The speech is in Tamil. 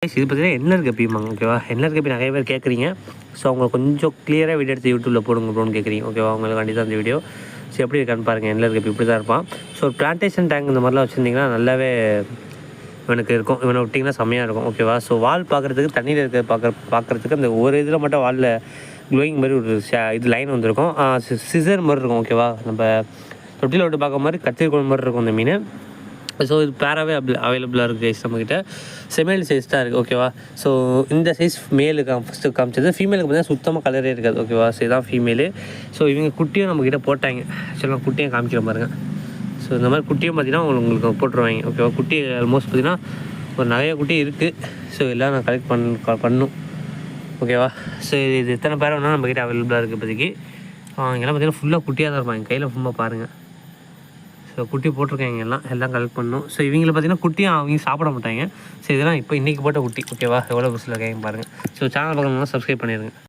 இது பார்த்தீங்கன்னா என்எல் கப்பிம்பாங்க. ஓகேவா, என்எல் கப்பி நிறைய பேர் கேட்குறீங்க. ஸோ அவங்க கொஞ்சம் கிளியராக வீடியோ எடுத்து யூடியூப்பில் போடுங்க ப்ரோன்னு கேட்குறீங்க. ஓகேவா, உங்களுக்கு கண்டிப்பாக அந்த வீடியோ ஸோ எப்படி இருக்கான்னு பாருங்கள். என்எல் கப்பி இப்படி தான் இருப்பான். ஸோ பிளான்டேஷன் டேங்க் இந்த மாதிரிலாம் வச்சுருந்தீங்கன்னா நல்லாவே இவனுக்கு இருக்கும். இவனை விட்டிங்கன்னா செம்மையாக இருக்கும். ஓகேவா, ஸோ வால் பார்க்குறதுக்கு தண்ணியில் இருக்க பார்க்குறதுக்கு அந்த ஒரு இதில் மட்டும் வாலில் க்ளோயிங் மாதிரி ஒரு இது லைன் வந்துருக்கும். சிசர் மாதிரி இருக்கும். ஓகேவா, நம்ம தொட்டியில் விட்டு பார்க்க மாதிரி கத்திரிக்கோள் மாதிரி இருக்கும் இந்த மீன். ஸோ இது பேராகவே அவைலபிளாக இருக்குது கைஸ் நம்மக்கிட்ட. செமேல் சைஸ் தான் இருக்குது. ஓகேவா, ஸோ இந்த சைஸ் மேலுக்கு ஃபஸ்ட்டு காமிச்சது. ஃபீமேலுக்கு பார்த்தீங்கன்னா சுத்தமாக கலரே இருக்காது. ஓகேவா, ஸோ இதுதான் ஃபீமேலு. ஸோ இவங்க குட்டியும் நம்மக்கிட்ட போட்டாங்க. ஆக்சுவலாக குட்டியும் காமிக்கிற பாருங்க. ஸோ இந்த மாதிரி குட்டியும் பார்த்தீங்கன்னா உங்களுக்கு போட்டுருவாங்க. ஓகேவா, குட்டி ஆல்மோஸ்ட் பார்த்தீங்கன்னா ஒரு நிறைய குட்டி இருக்குது. ஸோ எல்லாம் நான் கலெக்ட் பண்ணும். ஓகேவா, ஸோ இது எத்தனை பேர் வேணாலும் நம்மக்கிட்ட அவைலபிளாக இருக்குது இப்போதைக்கு. இங்கெல்லாம் பார்த்தீங்கன்னா ஃபுல்லாக குட்டியாக தான் இருப்பாங்க. கையில் ஃபுல்லாக பாருங்கள். ஸோ குட்டி போட்டிருக்காங்க. எல்லாம் கலெக்ட் பண்ணணும். ஸோ இவங்களை பார்த்தீங்கன்னா குட்டியும் அவங்க சாப்பிட மாட்டாங்க. ஸோ இதெல்லாம் இப்போ இன்றைக்கி போட்ட குட்டி. ஓகேவா, எவ்வளோ பஸ்ஸில் இருக்காங்க பாருங்கள். ஸோ சேனல் பார்க்கணும்னா சப்ஸ்கிரைப் பண்ணிடுங்க.